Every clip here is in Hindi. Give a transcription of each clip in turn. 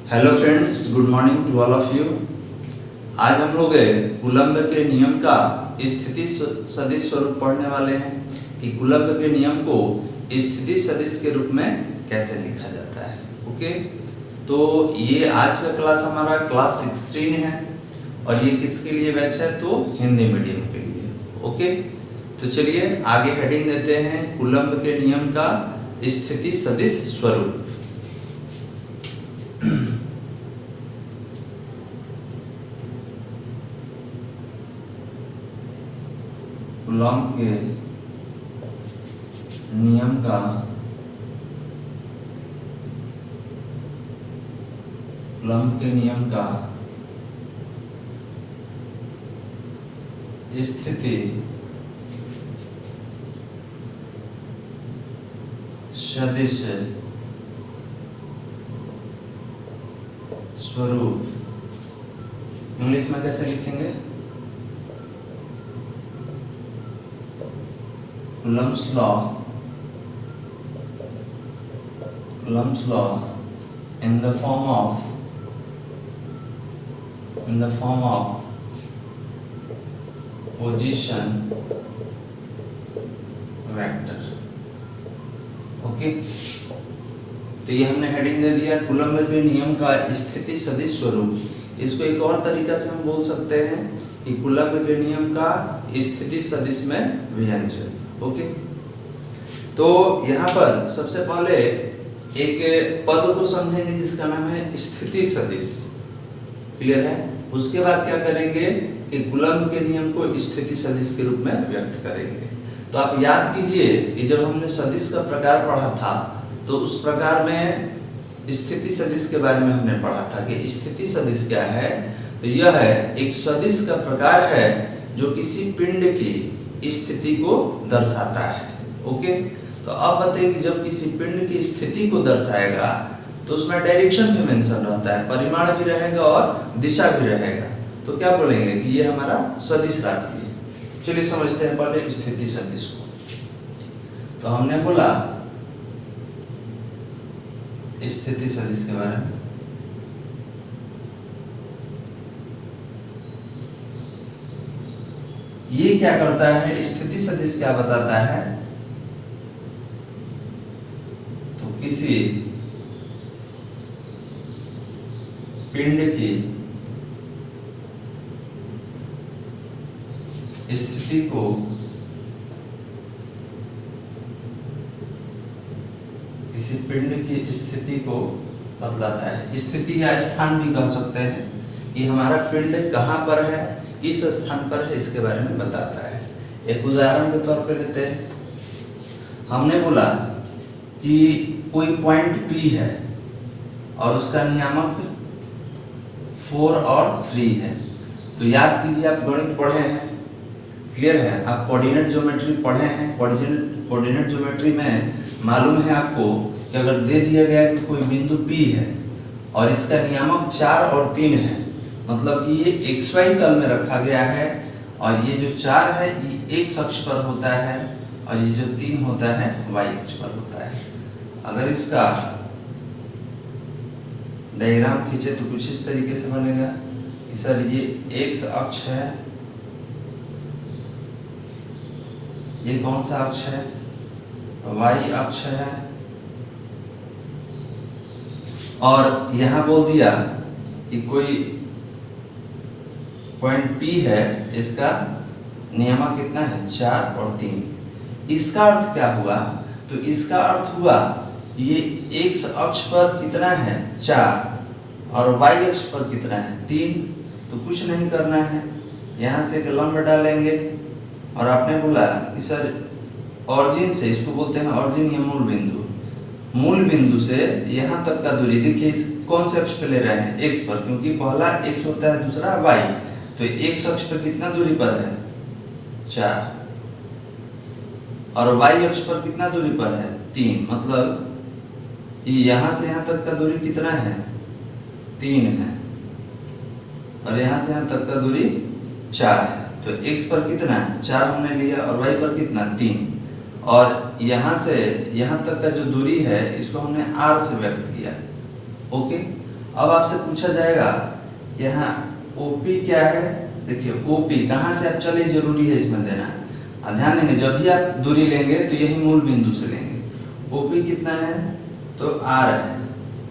Hello friends, good morning to all of you. आज हम लोग कूलम्ब के नियम का स्थिति सदिश स्वरूप पढ़ने वाले हैं कि कूलम्ब के नियम को स्थिति सदिश के रूप में कैसे लिखा जाता है। ओके, तो ये आज का क्लास हमारा क्लास 16 है और ये किसके लिए बैच है, तो हिंदी मीडियम के लिए। ओके, तो चलिए आगे हेडिंग देते हैं कूलम्ब के नियम का स्थिति सदिश स्वरूप। कूलम्ब के नियम का स्थिति सदिश स्वरूप इंग्लिश में कैसे लिखेंगे? Coulomb's law in the form of position vector। Okay, तो ये हमने हेडिंग दे दिया कूलम्ब के नियम का स्थिति सदिश स्वरूप। इसको एक और तरीका से हम बोल सकते हैं कि कूलम्ब के नियम का स्थिति सदिश में व्यंजक। ओके, तो यहाँ पर सबसे पहले एक पद को समझेंगे जिसका नाम है स्थिति सदिश। क्लियर है? उसके बाद क्या करेंगे कि कूलम्ब के नियम को स्थिति सदिश के रूप में व्यक्त करेंगे। तो आप याद कीजिए कि जब हमने सदिश का प्रकार पढ़ा था तो उस प्रकार में स्थिति सदिश के बारे में हमने पढ़ा था कि स्थिति सदिश क्या है। तो यह है एक सदिश का प्रकार है जो किसी पिंड की स्थिति को दर्शाता है। ओके, तो अब बताइए कि जब किसी पिंड की स्थिति को दर्शाएगा तो उसमें डायरेक्शन भी मेंशन रहता है, परिमाण भी रहेगा और दिशा भी रहेगा। तो क्या बोलेंगे कि ये हमारा सदिश राशि है। चलिए समझते हैं पहले स्थिति सदिश को। तो हमने बोला स्थिति सदिश के बारे में। ये क्या करता है, स्थिति सदिश क्या बताता है, तो किसी पिंड की स्थिति को बतलाता है। स्थिति या स्थान भी कह सकते हैं कि हमारा पिंड कहाँ पर है, किस स्थान पर है, इसके बारे में बताता है। एक उदाहरण के तौर पे लेते हैं। हमने बोला कि कोई पॉइंट P है और उसका नियामक 4 और 3 है। तो याद कीजिए, आप गणित पढ़े हैं, क्लियर है, आप कोऑर्डिनेट ज्योमेट्री पढ़े हैं। कोऑर्डिनेट ज्योमेट्री में मालूम है आपको कि अगर दे दिया गया कि कोई बिंदु P है और इसका नियामक 4 और 3 है, मतलब कि ये XY तल में रखा गया है और ये जो 4 है ये X अक्ष पर होता है और ये जो 3 होता है Y अक्ष पर होता है। अगर इसका डायग्राम खींचे तो कुछ इस तरीके से बनेगा कि सर ये X अक्ष है, ये कौन सा अक्ष है, Y अक्ष है, और यहाँ बोल दिया कि कोई पॉइंट P है, इसका नियामक कितना है, 4 और 3। इसका अर्थ क्या हुआ, तो इसका अर्थ हुआ ये X अक्ष पर कितना है, 4, और Y अक्ष पर कितना है, 3। तो कुछ नहीं करना है, यहाँ से एक लंब डालेंगे और आपने बोला कि सर ऑरिजिन से, इसको बोलते हैं ऑरिजिन या मूल बिंदु से यहाँ तक का दूरी, देखिए कौन से अक्ष पे ले रहे हैं, X पर, क्योंकि पहला X होता है, दूसरा Y। तो X अक्ष पर कितना दूरी पर है, 4, और Y अक्ष पर कितना दूरी पर है, 3। मतलब कि यहाँ से यहाँ तक का दूरी कितना है, 3 है, और यहाँ से यहाँ तक का दूरी 4 है। तो x पर कितना है 4 हमने लिया और y पर कितना 3, और यहाँ से यहाँ तक का जो दूरी है इसको हमने r से व्यक्त किया। ओके, अब आपसे पूछा जाएगा यहाँ ओपी क्या है। देखिए ओपी कहाँ से आप चले जरूरी है इसमें देना। ध्यान देंगे जब भी आप दूरी लेंगे तो यही मूल बिंदु से लेंगे। ओपी कितना है तो आर है।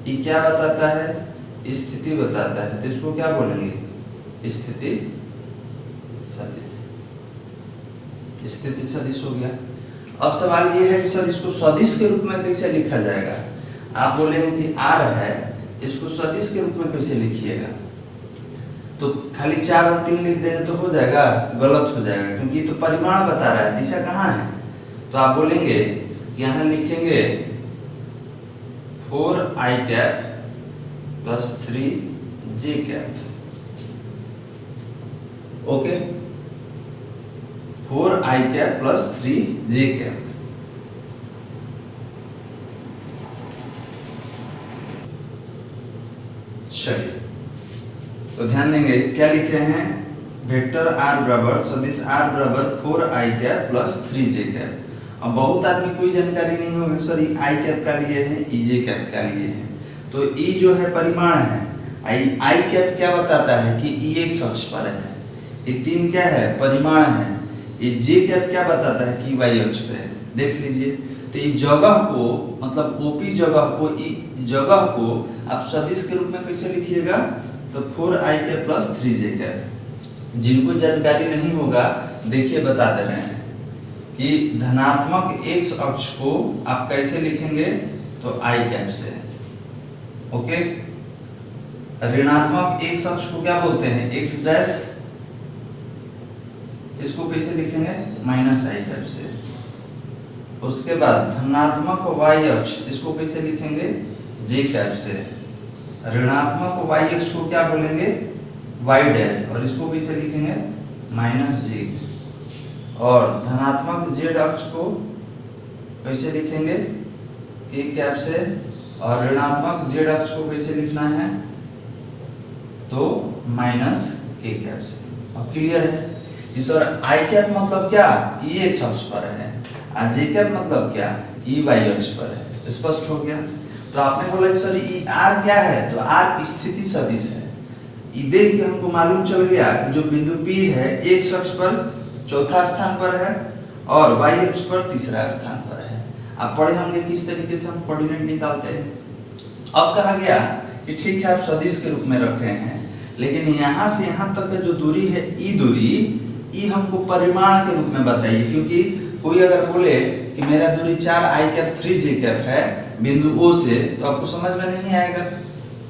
ये क्या बताता है स्थिति बताता है, तो इसको क्या बोलेंगे स्थिति सदिश। स्थिति सदिश हो गया। अब सवाल ये है कि सर इसको सदिश के रूप में कैसे लिखा जाएगा। आप बोलेंगे कि आर है, इसको सदिश के रूप में कैसे लिखिएगा। तो खाली 4 और 3 लिख देंगे तो हो जाएगा, गलत हो जाएगा क्योंकि तो परिमाण बता रहा है, दिशा कहाँ है। तो आप बोलेंगे यहाँ लिखेंगे 4i cap plus 3j cap. Okay 4i cap plus 3j cap. चलिए तो ध्यान देंगे क्या लिखे हैं वेक्टर r बराबर सदिश r बराबर 4i cap plus 3j cap. अब बहुत आदमी कोई जानकारी नहीं होगी सर ये i कैप का लिए है ej कैप का लिए है। तो e जो है परिमाण है, i कैप क्या बताता है कि e एक अक्ष पर है, ये 3 क्या है परिमाण है, ये j कैप क्या बताता है कि y अक्ष पे है। देख लीजिए तो ये जगह को मतलब OP जगह को आप सदिश के रूप में कैसे लिखिएगा तो 4i cap plus 3j cap. जिनको जानकारी नहीं होगा देखिए बता दे रहे हैं कि धनात्मक x अक्ष को आप कैसे लिखेंगे तो i कैप से। ओके ऋणात्मक x अक्ष को क्या बोलते हैं x डैश, इसको कैसे लिखेंगे माइनस i कैप से। उसके बाद धनात्मक y अक्ष इसको कैसे लिखेंगे j कैप से। ऋणात्मक y अक्ष को क्या बोलेंगे y डैश और इसको कैसे लिखेंगे माइनस j। और धनात्मक z अक्ष को कैसे लिखेंगे k कैप से और ऋणात्मक z अक्ष को कैसे लिखना है तो माइनस k कैप से। अब क्लियर है इस और i कैप मतलब क्या कि ये x अक्ष पर है और j कैप मतलब क्या कि y अक्ष पर है। स्पष्ट हो गया। तो आपने बोला कि सर ये r क्या है तो r स्थिति सदिश है। ये देख के हमको मालूम चल गया कि जो बिंदु P है x अक्ष पर चौथा स्थान पर है और y अक्ष पर तीसरा स्थान पर है। आप पढ़े होंगे किस तरीके से हम कोऑर्डिनेट निकालते हैं। अब कहा गया कि ठीक है आप सदिश के रूप में रखे हैं लेकिन यहाँ से यहाँ तक का जो दूरी है ई दूरी ई हमको परिमाण के रूप में बताइए। क्योंकि कोई अगर बोले कि मेरा दूरी 4i कैप 3j कैप है बिंदु O से तो आपको समझ में नहीं आएगा।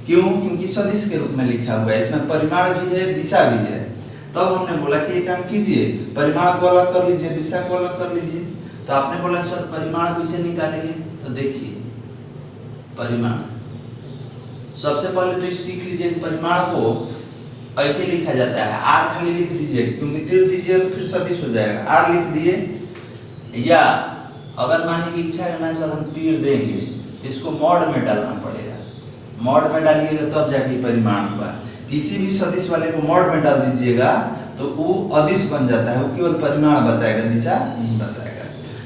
क्यों क्योंकि सदिश के रूप में लिखा हुआ है, इसमें परिमाण भी है दिशा भी है। तब हमने बोला कि एक काम कीजिए परिमाण को अलग कर लीजिए दिशा को अलग कर लीजिए। तो आपने बोला सर परिमाण कैसे निकालेंगे तो देखिए परिमाण सबसे पहले तो सीख लीजिए परिमाण को ऐसे लिखा जाता है r खाली लिख दीजिए क्योंकि तीर दीजिए तो फिर सदिश हो जाएगा। r लिख दिए या अगर मानिए की इच्छा है ना सर हम तीर देंगे इसको मॉड में डालना पड़ेगा। मॉड में डालिएगा तब जाके परिमाण होगा। किसी भी सदिश वाले को मॉड में डाल दीजिएगा तो वो अदिश बन जाता है, वो केवल परिमाण बताएगा दिशा नहीं बताएगा।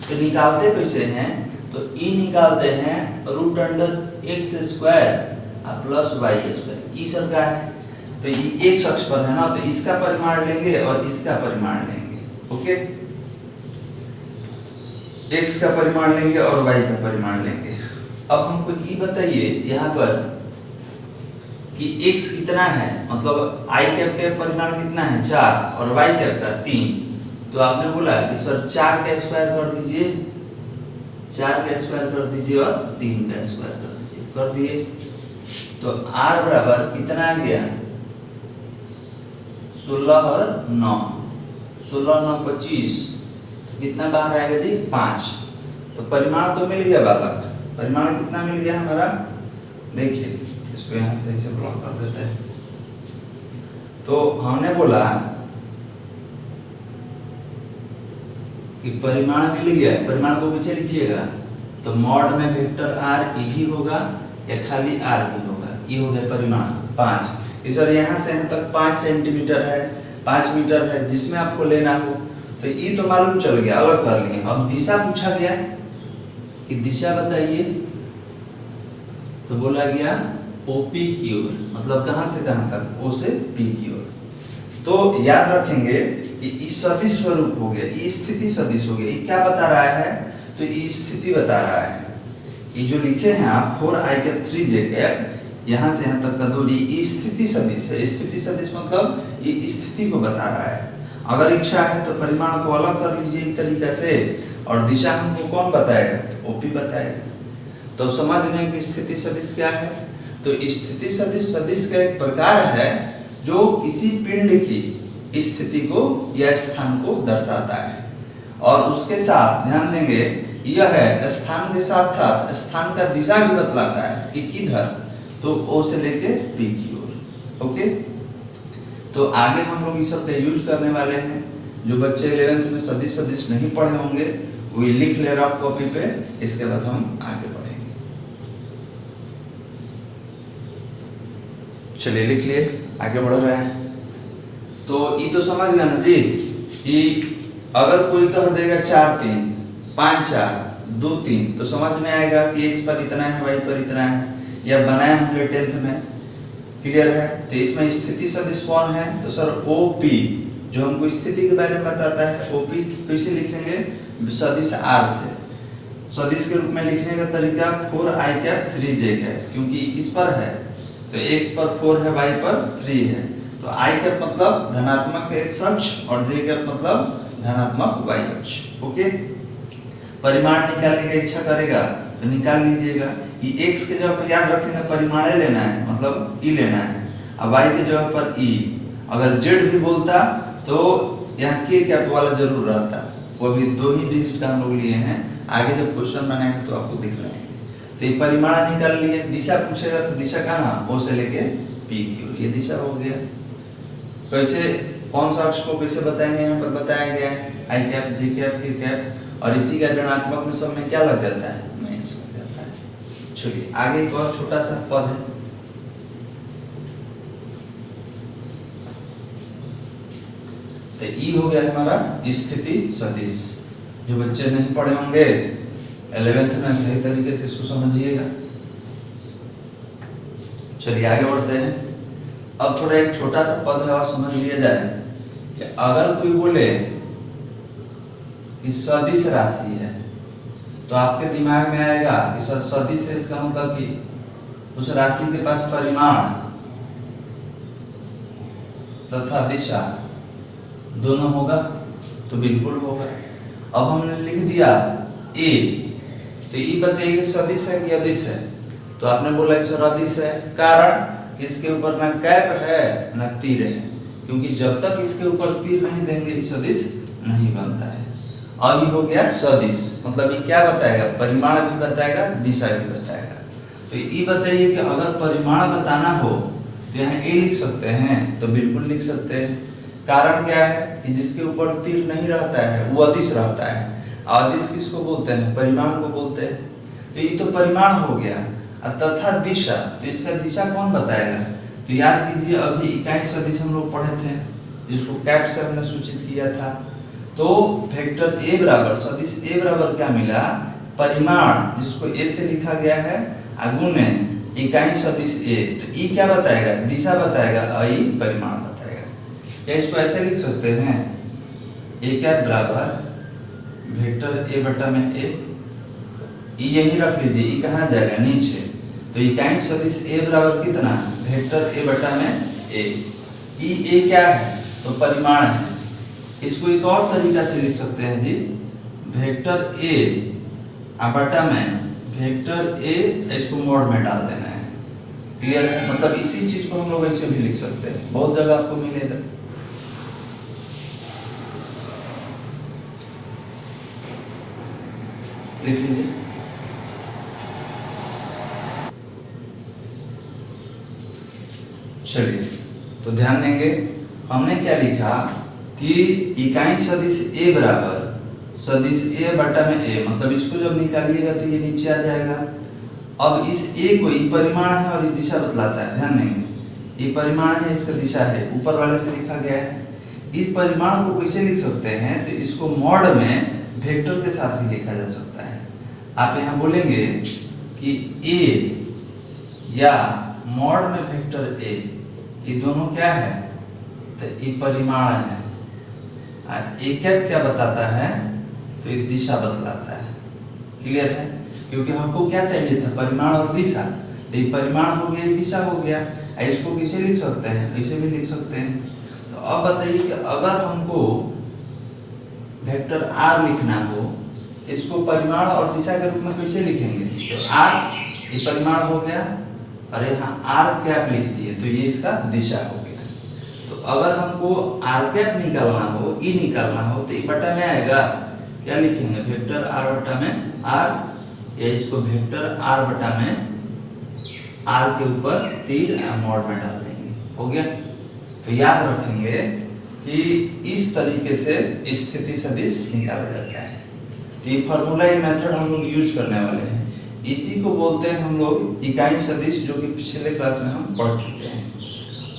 तो निकालते कैसे हैं तो ई निकालते हैं root under x square plus y square. E sir का है तो ये x अक्ष पर है ना तो इसका परिमाण लेंगे और इसका परिमाण लेंगे। ओके x का परिमाण लेंगे और y का परिमाण लेंगे। अब हमको ये बताइए यहाँ पर कि x कितना है मतलब i कैप का परिमाण कितना है 4 और y कैप का 3। तो आपने बोला कि सर 4 का स्क्वायर कर दीजिए, 4 का स्क्वायर कर दीजिए और 3 का स्क्वायर कर दीजिए। कर दिए तो r बराबर कितना आ गया 16 और 9, 16 9 25 कितना बाहर आएगा जी 5। तो परिमाण तो मिल गया बालक, परिमाण कितना मिल गया हमारा देखिए इसको यहाँ से इसे ब्लॉक कर देते हैं। तो हमने बोला कि परिमाण मिल गया, परिमाण को पीछे लिखिएगा तो मॉड में वेक्टर r ये भी होगा या खाली r भी होगा। ये हो गया परिमाण 5। इस और यहाँ से यहाँ तक 5 सेंटीमीटर है 5 मीटर है जिसमें आपको लेना हो तो ये तो मालूम चल गया अलग कर लिए। अब दिशा पूछा गया कि दिशा बताइए तो बोला गया ओपी की ओर, मतलब कहां से कहां तक, ओ से पी की ओर। तो याद रखेंगे कि ई सदिश स्वरूप हो गया, ई स्थिति सदिश हो गया। ये क्या बता रहा है, तो ये स्थिति बता रहा है। ये जो लिखे हैं आप 4i कैप 3j कैप, यहाँ से यहाँ तक का दूरी ये स्थिति सदिश है। स्थिति सदिश मतलब ये स्थिति को बता रहा है। अगर इच्छा है तो परिमाण को अलग कर लीजिए एक तरीके से, और दिशा हमको कौन बताएगा, ओपी बताएगा। तो अब समझ लें कि स्थिति सदिश क्या है। तो स्थिति सदिश सदिश का एक प्रकार है जो किसी पिंड की स्थिति को या स्थान को दर्शाता है, और उसके साथ ध्यान देंगे यह है स्थान के साथ साथ स्थान का दिशा भी बतलाता है कि किधर, तो ओ से लेके पी की ओर। ओके, तो आगे हम लोग इस सब का यूज करने वाले हैं। जो बच्चे 11th में सदिश सदिश नहीं पढ़े होंगे वो लिख ले रफ कॉपी पे, इसके बाद हम आगे बढ़ेंगे। चलिए लिख लिए, आगे बढ़ रहे हैं। तो ये तो समझ गया ना जी कि अगर कोई कह देगा 4 3 5 4 2 3, तो समझ में आएगा कि x पर इतना है, y पर इतना है, या बनाए होंगे 10th में। क्लियर है। तो इसमें स्थिति सदिश कौन है, तो सर OP, जो हमको स्थिति के बारे में बताता है। OP कैसे लिखेंगे, सदिश R से। सदिश के रूप में लिखने का तरीका 4i कैप 3j कैप, क्योंकि इस पर है तो x पर 4 है, y पर 3 है, तो i कैप मतलब धनात्मक x अक्ष और j कैप मतलब धनात्मक y अक्ष। ओके, परिमाण निकालने की इच्छा करेगा तो निकाल लीजिएगा। ये x के जगह पर याद रखेंगे परिमाण लेना है, मतलब e लेना है, और y के जगह पर e। अगर z भी बोलता तो यहाँ k कैप वाला जरूर रहता, वो भी 2 ही डिजिट का हम लोग लिए हैं। आगे जब क्वेश्चन बनाएंगे तो आपको दिख रहे हैं। तो ये परिमाण निकाल लिए। दिशा पूछेगा तो दिशा कहाँ, o से लेके p की ओर, ये दिशा हो गया। कैसे, कौन सा अक्ष को कैसे बताएंगे, यहाँ पर बताया गया है i cap j cap k cap, और इसी का ऋणात्मक में सब में क्या लग जाता है, माइनस लग जाता है। चलिए आगे एक और छोटा सा पद है, तो ई हो गया हमारा स्थिति सदिश। जो बच्चे नहीं पढ़े होंगे 11th में सही तरीके से इसको समझिएगा। चलिए आगे बढ़ते हैं। अब थोड़ा एक छोटा सा पद है और समझ लिया जाए कि अगर कोई बोले कि सदिश राशि है, तो आपके दिमाग में आएगा कि सदिश है, इसका मतलब कि उस राशि के पास परिमाण तथा दिशा दोनों होगा, तो बिल्कुल होगा। अब हमने लिख दिया ए, तो ये बताइए सदिश है कि अदिश है, तो आपने बोला कि सर अदिश है। कारण कि इसके ऊपर ना कैप है ना तीर है, क्योंकि जब तक इसके ऊपर तीर नहीं देंगे ये सदिश नहीं बनता है। अब ये हो गया सदिश, मतलब ये क्या बताएगा, परिमाण भी बताएगा, दिशा भी बताएगा। तो ये बताइए कि अगर परिमाण बताना हो तो यहाँ ए लिख सकते हैं, तो बिल्कुल लिख सकते हैं। कारण क्या है कि जिसके ऊपर तीर नहीं रहता है वो अदिश रहता है। अदिश किसको बोलते हैं, परिमाण को बोलते हैं। तो ये तो परिमाण हो गया। तथा दिशा, तो इसका दिशा कौन बताएगा, तो याद कीजिए अभी इकाई सदिश हम लोग पढ़े थे, जिसको कैप से हमने सूचित किया था। तो वेक्टर ए बराबर, सदिश ए बराबर क्या मिला, परिमाण, जिसको ए से लिखा गया है, गुणे इकाई सदिश ए। तो ई क्या बताएगा, दिशा बताएगा, आई परिमाण बताएगा। क्या इसको ऐसे लिख सकते हैं, ए कैप बराबर वेक्टर ए बटा में ए, यही रख लीजिए, ई कहाँ जाएगा, नीचे। तो इकाई सदिश ए बराबर कितना, वेक्टर ए बटा में ए। ई ए क्या है, तो परिमाण है। इसको एक और तरीका से लिख सकते हैं जी, वेक्टर ए बटा में वेक्टर ए, इसको मोड में डाल देना है। क्लियर है, मतलब इसी चीज को हम लोग ऐसे भी लिख सकते हैं, बहुत जगह आपको मिलेगा। लिख लीजिए। चलिए तो ध्यान देंगे, हमने क्या लिखा कि इकाई सदिश ए बराबर सदिश ए बटा में ए, मतलब इसको जब निकालिएगा तो ये नीचे आ जाएगा। अब इस ए को, ये परिमाण है और ये दिशा बतलाता है, ध्यान देंगे, ये परिमाण है, इसका दिशा है, ऊपर वाले से लिखा गया है। इस परिमाण को कैसे लिख सकते हैं, तो इसको मॉड में वेक्टर के साथ भी लिखा जा सकता है। आप यहाँ बोलेंगे कि ए या मॉड में वेक्टर ए, ये दोनों क्या है, तो ये परिमाण है। और ए कैप क्या बताता है, तो ये दिशा बतलाता है। क्लियर है, क्योंकि हमको क्या चाहिए था, परिमाण और दिशा, तो ये परिमाण हो गया, ये दिशा हो गया। इसको किसे लिख सकते हैं, ऐसे भी लिख सकते हैं। तो अब बताइए कि अगर हमको वेक्टर आर लिखना हो, इसको परिमाण और दिशा के रूप में कैसे लिखेंगे, तो आर ये परिमाण हो गया और यहाँ आर कैप लिख दिए, तो ये इसका दिशा हो गया। तो अगर हमको आर कैप निकालना हो, ई निकालना हो, तो ये बटा में आएगा, क्या लिखेंगे, वेक्टर आर बटा में आर, या इसको वेक्टर आर बटा में आर के ऊपर तीर मॉड में डाल देंगे, हो गया। तो याद रखेंगे कि इस तरीके से स्थिति सदिश निकाला जाता है। तो ये फॉर्मूला, ये मेथड हम लोग यूज करने वाले हैं। इसी को बोलते हैं हम लोग इकाई सदिश, जो कि पिछले क्लास में हम पढ़ चुके हैं।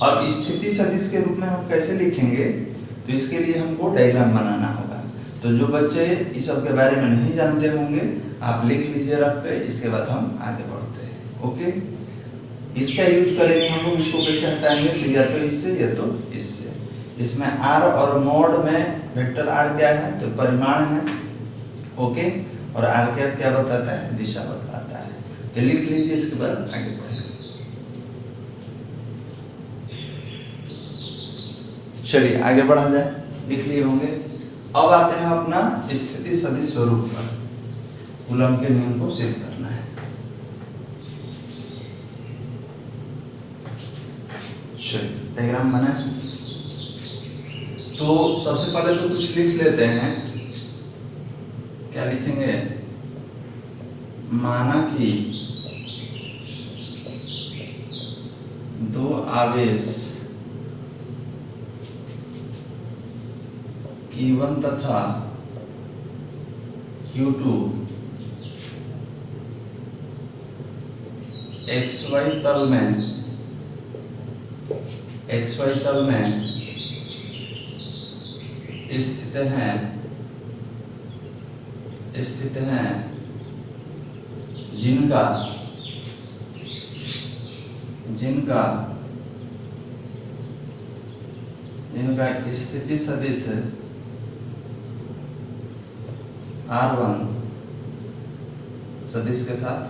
अब स्थिति सदिश के रूप में हम कैसे लिखेंगे, तो इसके लिए हमको डायग्राम बनाना होगा। तो जो बच्चे इस सब के बारे में नहीं जानते होंगे, आप लिख लीजिए रफ पे, इसके बाद हम आगे बढ़ते हैं। ओके, इसका यूज करेंगे हम लोग। इसको कैसे हटाएंगे, तो या तो इससे या तो इससे। इसमें आर और मॉड में वेक्टर आर क्या है, तो परिमाण है। ओके, और आर कैप क्या बताता है, दिशा बताता है। तो लिख लीजिए, इसके बाद आगे बढ़ेंगे। चलिए आगे बढ़ा जाए, लिख लिए होंगे। अब आते हैं अपना स्थिति सदिश स्वरूप पर। कूलम के नियम को सिद्ध करना है। चलिए डायग्राम बना। तो सबसे पहले तो कुछ लिख लेते हैं। क्या लिखेंगे, माना कि दो आवेश Q1 तथा Q2 XY तल में स्थित हैं जिनका स्थिति सदिश R1 सदिश के साथ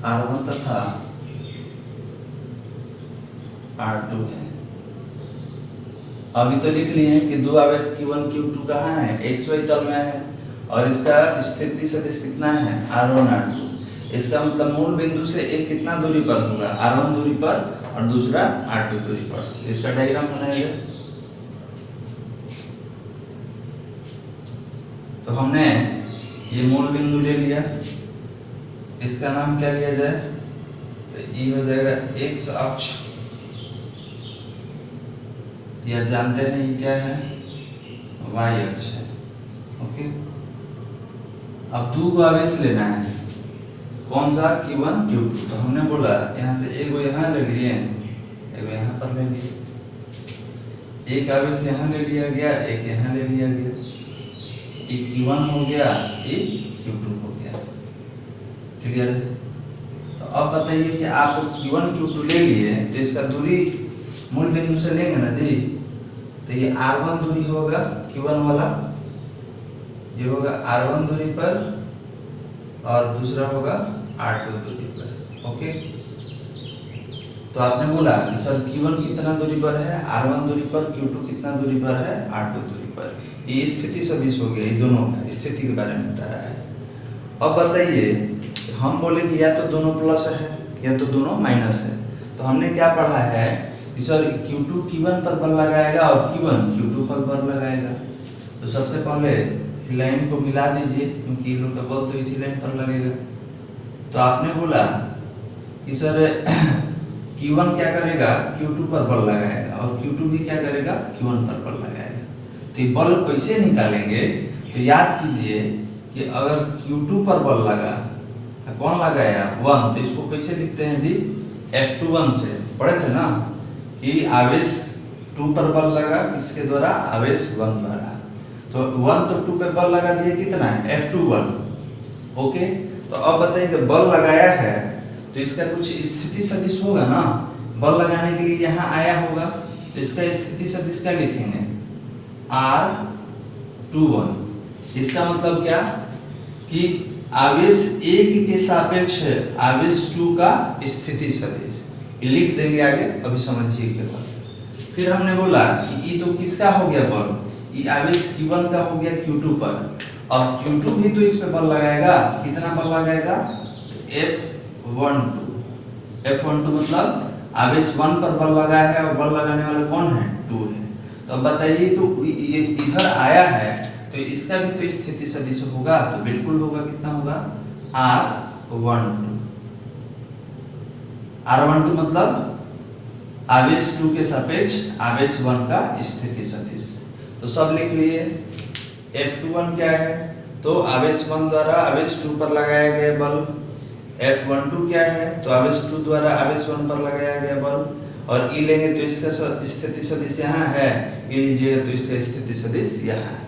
R1 तथा R2 है। अभी तो लिख लिए हैं कि दो आवेश Q1 Q2 कहाँ है, XY तल में है, और इसका स्थिति सदिश कितना है, R1 R2। इसका मतलब मूल बिंदु से एक कितना दूरी पर होगा, R1 दूरी पर, और दूसरा R2 दूरी पर। इसका डायग्राम बनाएंगे। तो हमने ये मूल बिंदु ले लिया, इसका नाम क्या लिया जाए, तो ये हो जाएगा एक्स अक्ष। ये आप जानते हैं ये क्या है, वाई अक्ष है। ओके, अब दो आवेश लेना है, कौन सा, Q1 Q2। तो हमने बोला यहाँ से एक यहाँ ले लिए, एक यहाँ पर ले लिए, एक आवेश यहाँ ले लिया गया, एक यहाँ ले लिया गया। एक Q1 हो गया, एक Q2 हो गया। क्लियर है। तो अब बताइए कि आप Q1 Q2 ले लिए, तो इसका दूरी मूल बिंदु से लेंगे ना जी। तो ये R1 दूरी होगा Q1 वाला, ये होगा R1 दूरी पर, और दूसरा होगा R2 दूरी पर। ओके, तो आपने बोला कि सर Q1 कितना दूरी पर है, R1 दूरी पर, Q2 कितना दूरी पर है, R2 दूरी पर। ये स्थिति सदिश हो गया, ये दोनों का स्थिति के बारे में बता रहा है। अब बताइए, हम बोले कि या तो दोनों प्लस है या तो दोनों माइनस है। तो हमने क्या पढ़ा है कि सर Q2 Q1 पर बल लगाएगा और Q1 Q2 पर बल लगाएगा। तो सबसे पहले लाइन को मिला दीजिए, क्योंकि लोग का बल तो इसी लाइन पर लगेगा। तो आपने बोला कि सर Q1 क्या करेगा, Q2 पर बल लगाएगा, और Q2 भी क्या करेगा, Q1 पर बल लगाएगा। तो ये बल कैसे निकालेंगे, तो याद कीजिए कि अगर Q2 पर बल लगा, कौन लगाया, 1, तो इसको कैसे लिखते हैं जी, F21 से पढ़े थे ना कि आवेश 2 पर बल लगा, इसके द्वारा आवेश 1 द्वारा। तो 1 तो 2 पे बल लगा दिए, कितना है, F21। ओके, तो अब बताइए बल लगाया है, तो इसका कुछ स्थिति सदिश होगा ना, बल लगाने के लिए यहाँ आया होगा, तो इसका स्थिति सदिश क्या लिखेंगे, R21। इसका मतलब क्या कि आवेश 1 के सापेक्ष आवेश 2 का स्थिति सदिश, लिख देंगे आगे, अभी समझिए के बाद। फिर हमने बोला कि ये तो किसका हो गया बल, ये आवेश Q1 का हो गया Q2 पर, और Q2 भी तो इस पे बल लगाएगा, कितना बल लगाएगा, F12 मतलब आवेश 1 पर बल लगा है, और बल लगाने वाले कौन है, 2 है। तो अब बताइए, तो ये इधर आया है, तो इसका भी तो स्थिति सदिश होगा, तो बिल्कुल होगा, कितना होगा, R12 मतलब आवेश 2 के सापेक्ष आवेश 1 का स्थिति सदिश। तो सब लिख लिए। F21 क्या है, तो आवेश 1 द्वारा आवेश 2 पर लगाया गया बल। F12 क्या है, तो आवेश 2 द्वारा आवेश 1 पर लगाया गया बल, और ई लेंगे तो इसका स्थिति सदिश यहाँ है, ई लीजिएगा तो इसका स्थिति सदिश यहाँ है।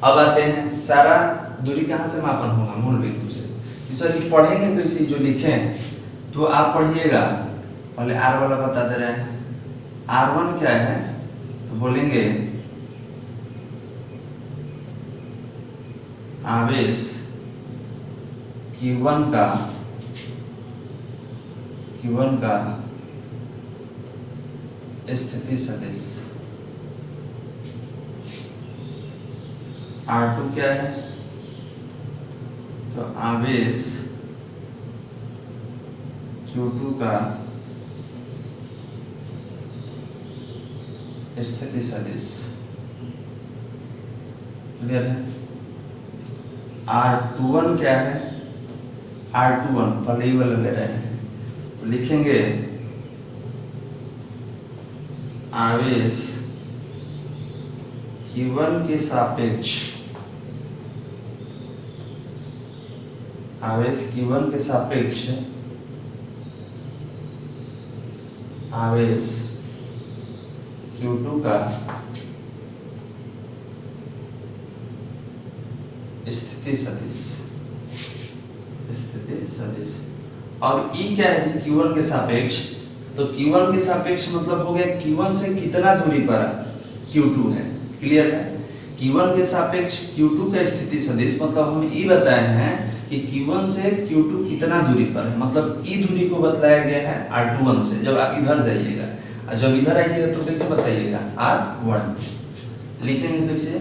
अब आते हैं, सारा दूरी कहाँ से मापन होगा, मूल बिंदु से। सर ये पढ़ेंगे कैसे, जो लिखे तो आप पढ़िएगा, पहले R वाला बता दे रहे हैं। R1 क्या है, तो बोलेंगे आवेश Q1 का स्थिति सदिश। R2 क्या है, तो आवेश Q2 का स्थिति सदिश। क्लियर है। R21 क्या है, R21 पहले ही वाला ले रहे हैं, तो लिखेंगे आवेश Q1 के सापेक्ष, आवेश Q1 के सापेक्ष आवेश Q2 का स्थिति सदिश। और E क्या है जी, Q1 के सापेक्ष, तो Q1 के सापेक्ष मतलब हो गया Q1 से कितना दूरी पर Q2 है। क्लियर है। Q1 के सापेक्ष Q2 का स्थिति सदिश मतलब हम ये बताए हैं कि Q1 से Q2 कितना दूरी पर है, मतलब ई दूरी को बतलाया गया है R21 से। जब आप इधर जाइएगा और जब इधर आइएगा तो कैसे बताइएगा, R12 लिखेंगे कैसे,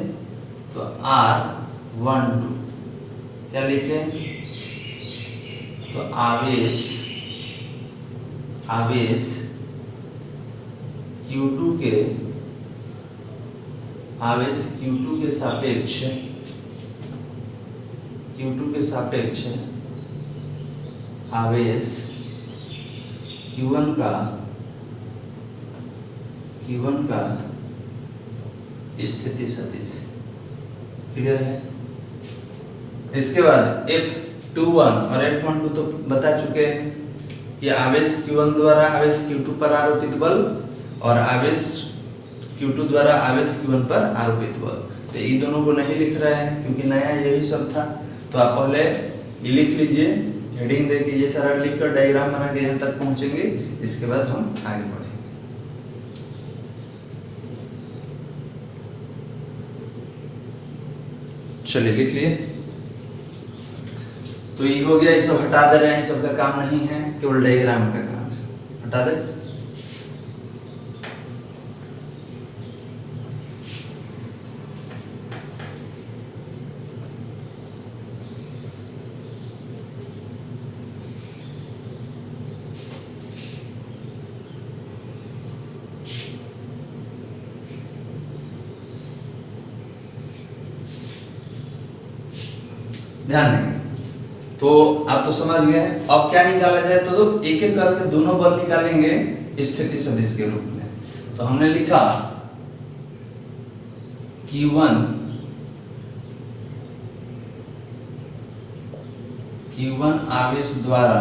तो R12 क्या लिखें, तो आवेश Q2 के सापेक्ष आवेश Q1 का स्थिति सदिश। क्लियर है। इसके बाद F21 और F12 तो बता चुके हैं कि आवेश Q1 द्वारा आवेश Q2 पर आरोपित बल और आवेश Q2 द्वारा आवेश Q1 पर आरोपित बल। तो ये दोनों को नहीं लिख रहे हैं क्योंकि नया यही सब था। तो आप पहले ये लिख लीजिए, हेडिंग दे के ये सारा लिखकर डायग्राम बना के यहाँ तक पहुँचेंगे। इसके बाद हम आगे बढ़ेंगे। चलिए लिख लिए। तो ये हो गया, ये सब हटा दे रहे हैं, सबका काम नहीं है, केवल डायग्राम का काम है, हटा दे। ध्यान देंगे। तो आप तो समझ गए। अब क्या निकाला जाए, तो एक एक करके दोनों बल निकालेंगे स्थिति सदिश के रूप में। तो हमने लिखा Q1 आवेश द्वारा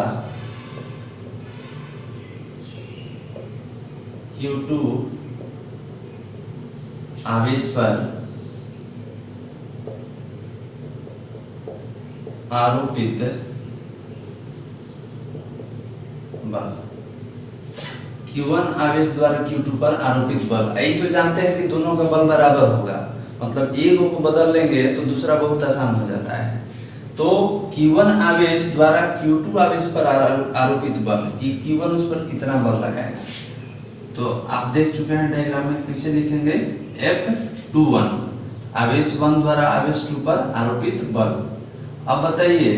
Q2 आवेश पर आरोपित बल, Q1 आवेश द्वारा Q2 पर आरोपित बल। यही तो जानते हैं कि दोनों का बल बराबर होगा, मतलब एक को बदल लेंगे तो दूसरा बहुत आसान हो जाता है। तो Q1 आवेश द्वारा Q2 आवेश पर आरोपित बल, कि Q1 उस पर कितना बल लगाएगा। तो आप देख चुके हैं डायग्राम में, कैसे लिखेंगे, F21 आवेश 1 द्वारा आवेश 2 पर आरोपित बल। अब बताइए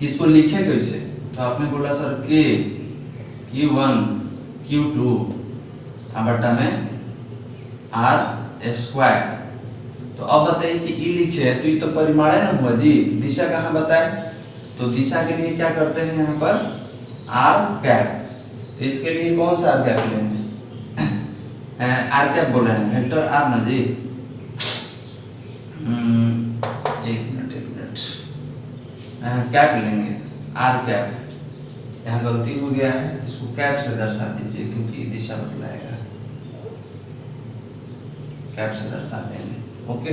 इसको लिखे कैसे। तो आपने बोला सर K Q1 Q2 बटा में R स्क्वायर। तो अब बताइए कि ई लिखे तो ये तो परिमाण है ना हुआ जी, दिशा कहाँ बताए। तो दिशा के लिए क्या करते हैं यहाँ पर आर कैप। तो इसके लिए कौन सा आर कैप लेंगे, आर कैप बोल रहे हैं, वेक्टर आर ना जी। एक मिनट कैप लेंगे, आर कैप। यहाँ गलती हो गया है, इसको कैप से दर्शा दीजिए क्योंकि दिशा बतलाएगा, कैप से दर्शा देंगे। ओके,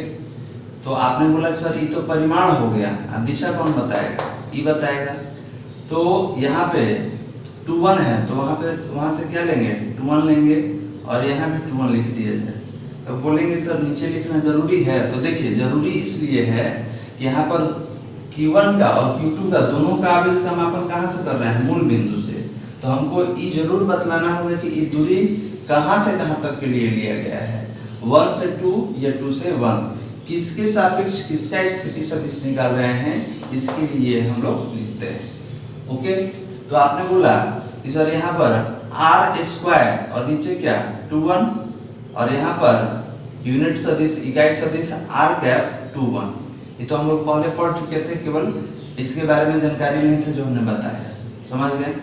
तो आपने बोला सर ये तो परिमाण हो गया, अब दिशा कौन बताएगा, ये बताएगा। तो यहाँ पे 21 है तो वहाँ से क्या लेंगे 21 लेंगे और यहाँ भी 21 लिख दिया जाए। तो बोलेंगे सर नीचे लिखना जरूरी है। तो देखिए जरूरी इसलिए है कि यहाँ पर Q1 का और Q2 का दोनों का आवेश का मापन कहाँ से कर रहे हैं, मूल बिंदु से। तो हमको ये जरूर बतलाना होगा कि ये दूरी कहाँ से कहाँ तक के लिए लिया गया है, 1 से 2 या 2 से 1, किसके सापेक्ष किसका स्थिति सदिश निकाल रहे हैं, इसके लिए हम लोग लिखते हैं। ओके, तो आपने बोला कि सर यहाँ पर आर स्क्वायर और नीचे क्या 21 और यहाँ पर यूनिट सदिश इकाई सदिश आर कैप 21। ये तो हम लोग पहले पढ़ चुके थे, केवल इसके बारे में जानकारी नहीं थी जो हमने बताया, समझ गए।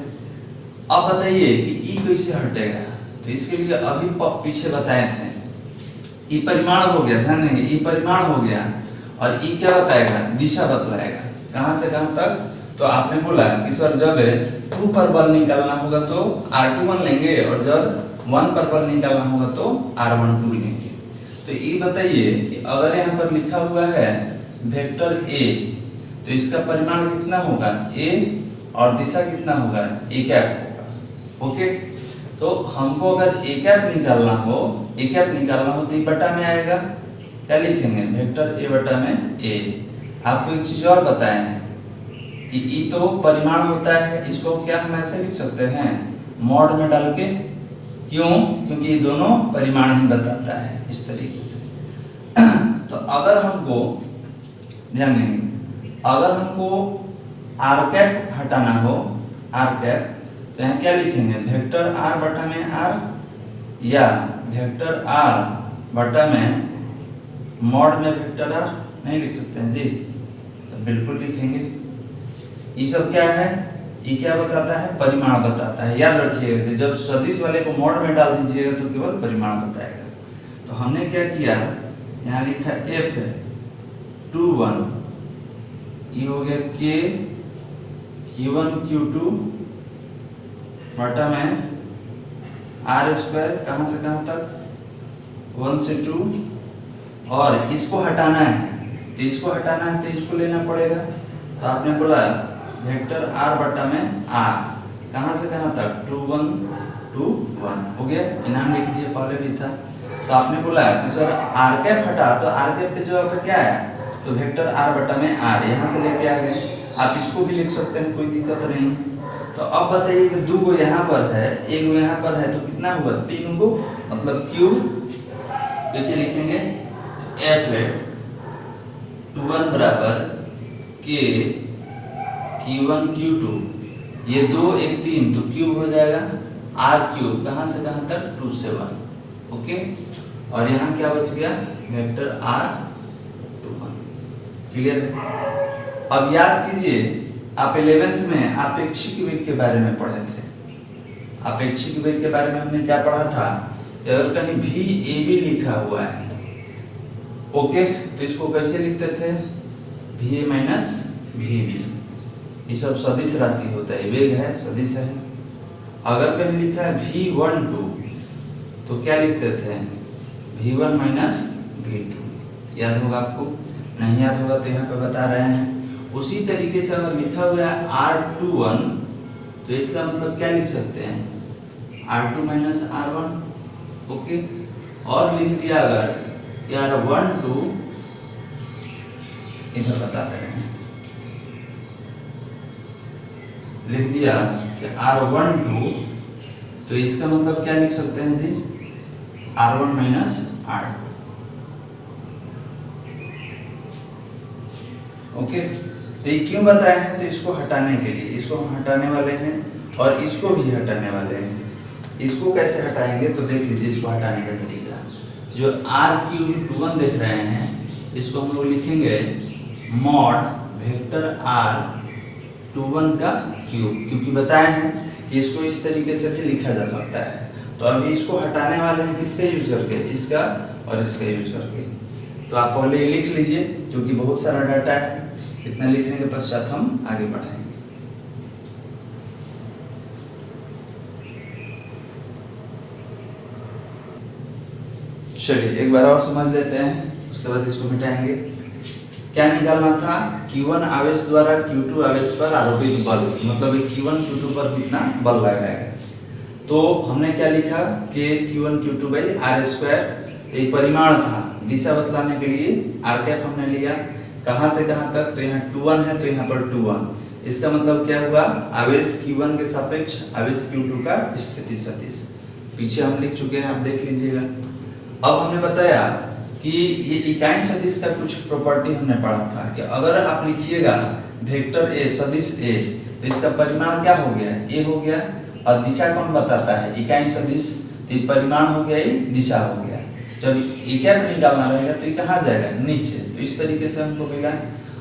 अब बताइए कि ई कैसे हटेगा। तो इसके लिए अभी पीछे बताए थे, ई परिमाण हो गया, ध्यान देंगे ई परिमाण हो गया और ई क्या बताएगा, दिशा बतलाएगा, कहां से कहां तक। तो आपने बोला कि सर जब 2 पर बल निकालना होगा तो R21 लेंगे और जब 1 पर बल निकालना होगा तो R12 लेंगे। तो ये बताइए कि अगर यहाँ पर लिखा हुआ है वेक्टर A, तो इसका परिमाण कितना होगा A और दिशा कितना होगा A कैप होगा। ओके, तो हमको अगर A कैप निकालना हो तो ये बटा में आएगा, क्या लिखेंगे वेक्टर A बटा में A। आपको एक चीज और बताए हैं कि ई तो परिमाण होता है, इसको क्या हम ऐसे लिख सकते हैं मॉड में डाल के, क्यों, क्योंकि ये दोनों परिमाण ही बताता है इस तरीके से। तो अगर हमको ध्यान देंगे, अगर हमको आर कैप हटाना हो, आर कैप, तो यहाँ क्या लिखेंगे वेक्टर आर बटा में आर या वेक्टर आर बटा में मॉड में वेक्टर आर, नहीं लिख सकते हैं जी, तो बिल्कुल लिखेंगे। ये सब क्या है, ये क्या बताता है, परिमाण बताता है। याद रखिएगा जब सदिश वाले को मॉड में डाल दीजिएगा तो केवल परिमाण बताएगा। तो हमने क्या किया, यहाँ लिखा F21, ये हो गया K Q1 Q2 बटा में R स्क्वायर, कहाँ से कहाँ तक 1 से 2, और इसको हटाना है तो इसको हटाना है तो इसको लेना पड़ेगा। तो आपने बोला वेक्टर R बटा में R, कहाँ से कहाँ तक 2 1 2 1 हो गया, इनाम लिख दिया, पहले भी था। तो आपने बोला कि सर R कैप हटा, तो R कैप के जगह पे क्या है, तो वेक्टर R बटा में R यहाँ से लेके आ गए। आप इसको भी लिख सकते हैं, कोई दिक्कत नहीं है। तो अब बताइए कि 2 गो यहाँ पर है, 1 गो यहाँ पर है, तो कितना हुआ 3 गो, मतलब Q कैसे लिखेंगे F21 बराबर K Q1 Q2, ये 2 1 3 तो क्यूब हो जाएगा R क्यूब, कहाँ से कहाँ तक 2 से 1। ओके, और यहाँ क्या बच गया वेक्टर R21। क्लियर है। अब याद कीजिए आप 11th में आपेक्षिक वेग के बारे में पढ़े थे। आपेक्षिक वेग के बारे में हमने क्या पढ़ा था, अगर कहीं भी AB लिखा हुआ है, ओके, तो इसको कैसे लिखते थे VA माइनस VB, ये सब सदिश राशि होता है, वेग है सदिश है। अगर कहीं लिखा है V12 तो क्या लिखते थे V1 माइनस V2, याद होगा आपको, नहीं याद होगा तो यहाँ पे बता रहे हैं। उसी तरीके से अगर लिखा हुआ है R21 तो इसका मतलब क्या लिख सकते हैं, R2 माइनस R1। ओके, और लिख दिया अगर कि R12 इधर बताते रहे, लिख दिया कि R12, तो इसका मतलब क्या लिख सकते हैं जी, R1 माइनस R2। ओके, तो ये क्यों बताया है, तो इसको हटाने के लिए, इसको हम हटाने वाले हैं और इसको भी हटाने वाले हैं। इसको कैसे हटाएंगे, तो देख लीजिए इसको हटाने का तरीका। जो R3 देख रहे हैं, इसको हम लोग लिखेंगे मॉड वेक्टर R21 का क्यूब, क्योंकि बताए हैं कि इसको इस तरीके से भी लिखा जा सकता है। तो अभी इसको हटाने वाले हैं किसका यूज करके, इसका और इसका यूज करके। तो आप पहले लिख लीजिए, क्योंकि बहुत सारा डाटा है, इतना लिखने के पश्चात हम आगे बढ़ाएंगे। चलिए एक बार और समझ लेते हैं, उसके बाद इसको मिटाएंगे। क्या निकालना था, Q1 आवेश द्वारा Q2 आवेश पर आरोपित बल, मतलब Q1 Q2 पर कितना बल लगाएगा। तो हमने क्या लिखा कि Q1 Q2 by R square एक परिमाण था, दिशा बतलाने के लिए R कैप हमने लिया। कहाँ से कहाँ तक, तो यहाँ 2 1 है, तो यहाँ पर 2 1। इसका मतलब क्या हुआ, आवेश Q1 के सापेक्ष आवेश Q2 का स्थिति सदिश। पीछे हम लिख चुके हैं, आप देख लीजिएगा। अब हमने बताया कि ये इकाई सदिश का कुछ प्रॉपर्टी हमने पढ़ा था कि अगर आप लिखिएगा वेक्टर ए सदिश ए, तो इसका परिमाण क्या हो गया, ए हो गया, और दिशा कौन बताता है, इकाई सदिश, तो परिमाण हो गया, ये दिशा हो गया। जब ए कैप निकालना रहेगा तो ये कहाँ जाएगा, नीचे। तो इस तरीके से हमको मिला।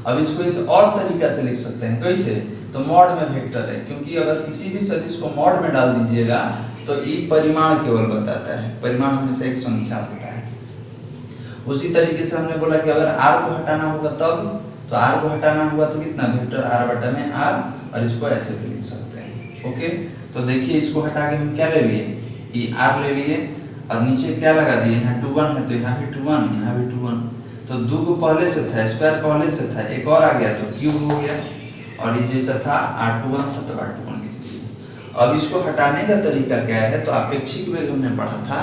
अब इसको एक और तरीका से लिख सकते हैं, कैसे, तो मॉड में वेक्टर है, क्योंकि अगर किसी भी सदिश को मॉड में डाल दीजिएगा तो ये परिमाण केवल बताता है, परिमाण हमेशा एक संख्या होता है। उसी तरीके से हमने बोला कि अगर r को हटाना होगा तब, तो r को हटाना हुआ तो कितना, वेक्टर r बटा में r, और इसको ऐसे भी लिख सकते हैं। ओके, तो देखिए इसको हटा के हम क्या ले लिए, ये r ले लिए, और नीचे क्या लगा दिए, यहाँ 2 1 है, तो यहाँ भी 2 1, यहाँ भी 2 1। तो 2 को पहले से था, स्क्वायर पहले से था, एक और आ गया तो क्यूब हो गया, और ये जैसा था R21 था तो R21 लिख दिए। अब इसको हटाने का तरीका क्या है, तो आपेक्षिक वेग हमने पढ़ा था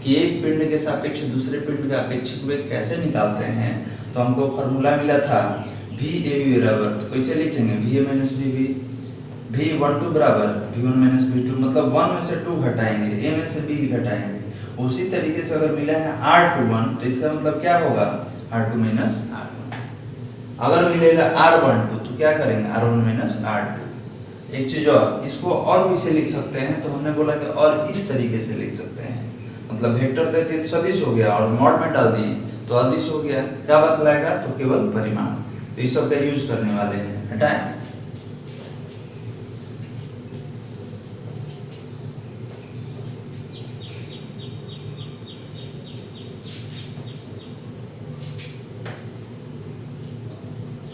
कि एक पिंड के सापेक्ष दूसरे पिंड का आपेक्षिक वेग कैसे निकालते हैं। तो हमको फॉर्मूला मिला था VAB बराबर, तो कैसे लिखेंगे, VA माइनस VB, V12 बराबर V1 माइनस V2, मतलब 1 में से 2 घटाएंगे, A में से B घटाएंगे। उसी तरीके से अगर मिला है R21, तो इसका मतलब क्या होगा, R2 माइनस R1। अगर मिलेगा R12 तो क्या करेंगे, R1 माइनस R2। एक चीज और, इसको और भी से लिख सकते हैं, तो हमने बोला कि और इस तरीके से लिख सकते हैं, मतलब वेक्टर देते तो सदिश हो गया और मॉड में डाल दिए तो अदिश हो गया। क्या बतलाएगा, तो केवल परिमाण। तो इस सब का यूज करने वाले हैं, हटाएं।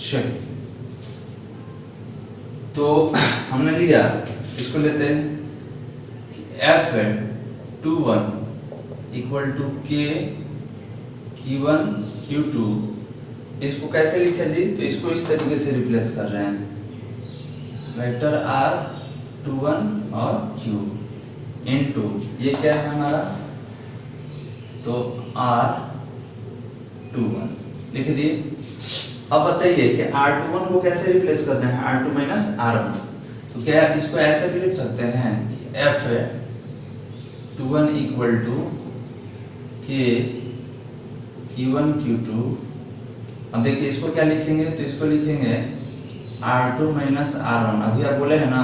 चलिए, तो हमने लिया, इसको लेते हैं F21 equal to K Q1 Q2। इसको कैसे लिखे जी, तो इसको इस तरीके से रिप्लेस कर रहे हैं, वेक्टर R21 और Q इनटू ये क्या है हमारा, तो R21 लिख दिए। अब बताइए कि R21 को कैसे रिप्लेस करना है, R2 माइनस R1। तो क्या इसको ऐसे भी लिख सकते हैं कि F21 equal to K Q1 Q2। अब देखिए इसको क्या लिखेंगे, तो इसको लिखेंगे R2 माइनस R1। अभी आप बोले हैं ना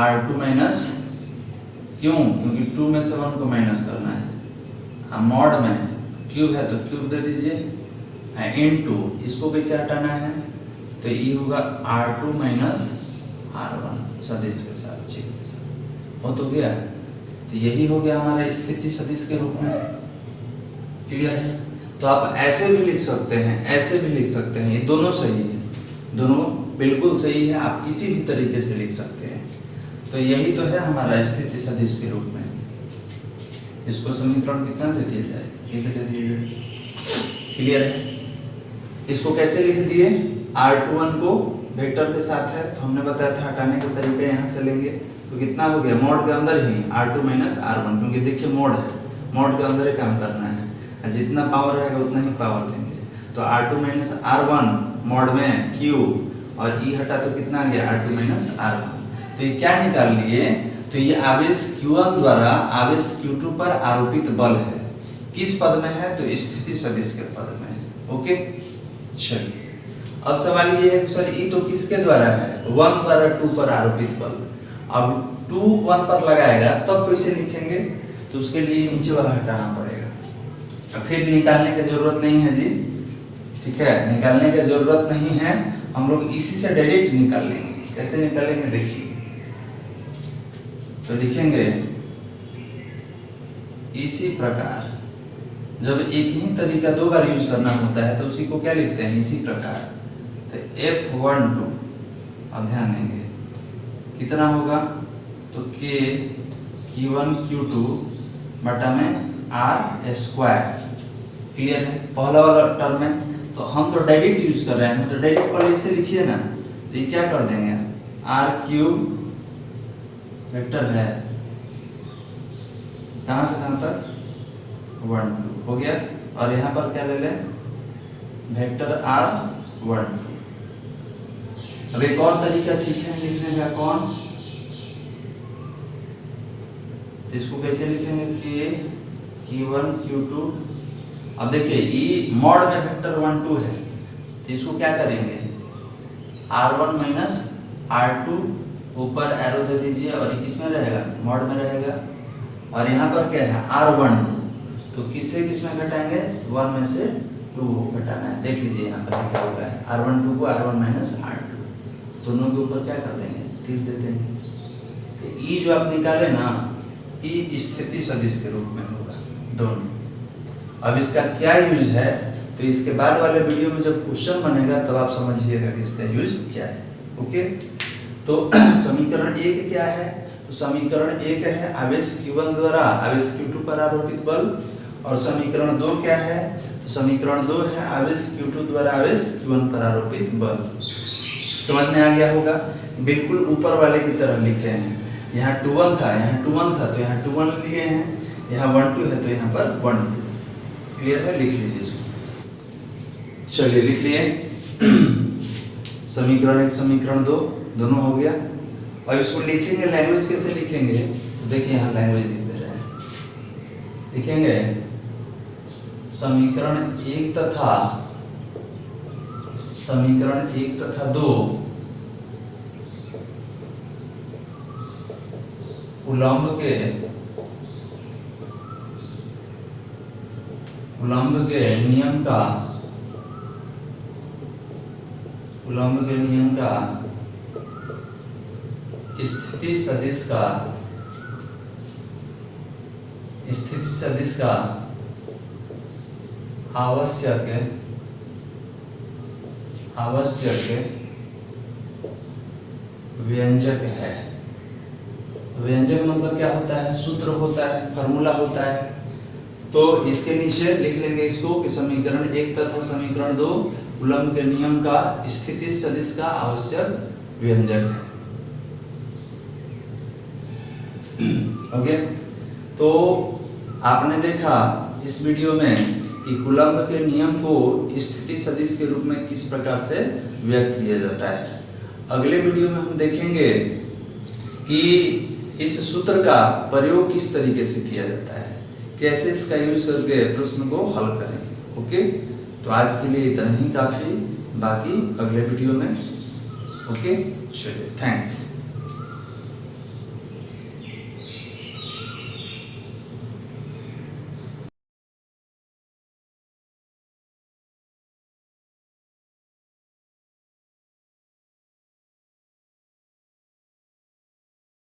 R2 माइनस, क्यों, क्योंकि 2 में से 1 को माइनस करना है। मॉड में क्यूब है तो क्यूब दे दीजिए, इनटू इसको कैसे हटाना है, तो ये होगा R2 माइनस R1 सदिश के साथ, चिन्ह के साथ। हो तो गया, तो यही हो गया हमारा स्थिति सदिश के रूप में। क्लियर है। तो आप ऐसे भी लिख सकते हैं, ऐसे भी लिख सकते हैं, ये दोनों सही है, दोनों बिल्कुल सही है, आप किसी भी तरीके से लिख सकते हैं। तो यही तो है हमारा स्थिति सदिश के रूप में। इसको समीकरण कितना दे दिया जाए, एक दे दिए। क्लियर है। इसको कैसे लिख दिए, R21 को वेक्टर के साथ है तो हमने बताया था हटाने का तरीका यहाँ से लेंगे तो कितना हो गया मोड के अंदर ही R2 माइनस R1, क्योंकि देखिए मोड है, मोड के अंदर ही काम करना है, जितना पावर रहेगा उतना ही पावर देंगे। तो R2 माइनस R1 मोड में Q और E हटा तो कितना आ गया R2 माइनस R1। तो ये क्या निकाल लिए, तो ये आवेश Q1 द्वारा आवेश Q2 पर आरोपित बल है, किस पद में है, तो स्थिति सदिश के पद में है। ओके चलिए अब सवाल ये है कि सर E तो किसके द्वारा है, 1 द्वारा 2 पर आरोपित बल। अब 2 1 पर लगाएगा तब कैसे लिखेंगे, तो उसके लिए नीचे वाला हटाना पड़ेगा। फिर निकालने की जरूरत नहीं है जी, ठीक है, निकालने की जरूरत नहीं है, हम लोग इसी से डायरेक्ट निकाल लेंगे। कैसे निकालेंगे देखिए, तो लिखेंगे इसी प्रकार, जब एक ही तरीका दो बार यूज करना होता है तो उसी को क्या लिखते हैं, इसी प्रकार। तो F12 अब ध्यान देंगे कितना होगा, तो K Q1 Q2 बटा में R स्क्वायर। क्लियर है, पहला वाला टर्म है तो हम तो डायरेक्ट यूज कर रहे हैं, तो डायरेक्ट पहले इसे लिखिए ना, तो ये क्या कर देंगे, R क्यूब वेक्टर है कहां से कहां तक 1 2 हो गया, और यहाँ पर क्या ले लें वेक्टर R1। अब एक और तरीका सीखें लिखने का, कौन, तो इसको कैसे लिखेंगे, Q1 Q2। अब देखिए ई मॉड में वेक्टर 1 2 है तो इसको क्या करेंगे, R1 माइनस R2 ऊपर एरो दे दीजिए, और ये किस में रहेगा, मॉड में रहेगा, और यहाँ पर क्या है R1 तो किससे किस में घटाएंगे, 1 में से 2 घटाना है। देख लीजिए यहाँ पर क्या होगा, R1 2 को R1 माइनस R2 दोनों के ऊपर क्या कर देंगे, तीर दे देंगे। तो ई जो आप निकाले ना, ई स्थिति सदिश के रूप में होगा दोनों। अब इसका क्या यूज है, तो इसके बाद वाले वीडियो में जब क्वेश्चन बनेगा तब आप समझिएगा कि इसका यूज क्या है। ओके, तो समीकरण 1 क्या है, तो समीकरण 1 है आवेश Q1 द्वारा आवेश Q2 पर आरोपित बल, और समीकरण 2 क्या है, तो समीकरण 2 है आवेश Q2 द्वारा आवेश Q1 पर आरोपित बल। समझ में आ गया होगा, बिल्कुल ऊपर वाले की तरह लिखे हैं, यहाँ 2 1 था, यहाँ 2 1 था तो यहाँ 2 1 लिए हैं, यहाँ 1 2 है तो यहाँ पर 1 2। क्लियर है, लिख लीजिए इसको। चलिए लिख लिए समीकरण 1 समीकरण 2 दोनों हो गया। अब इसको लिखेंगे, लैंग्वेज कैसे लिखेंगे, तो देखिए यहाँ लैंग्वेज लिख दे रहे हैं, लिखेंगे समीकरण 1 तथा समीकरण 1 तथा 2 कूलम्ब के नियम का स्थिति सदिश का आवश्यक व्यंजक है। व्यंजक मतलब क्या होता है, सूत्र होता है, फार्मूला होता है। तो इसके नीचे लिख लेंगे इसको कि समीकरण 1 तथा समीकरण 2 कूलम्ब के नियम का स्थिति सदिश का आवश्यक व्यंजक है। ओके, तो आपने देखा इस वीडियो में कि कूलम्ब के नियम को स्थिति सदिश के रूप में किस प्रकार से व्यक्त किया जाता है। अगले वीडियो में हम देखेंगे कि इस सूत्र का प्रयोग किस तरीके से किया जाता है, कैसे इसका यूज करके प्रश्न को हल करें। ओके, तो आज के लिए इतना ही काफी, बाकी अगले वीडियो में। ओके चलिए, थैंक्स।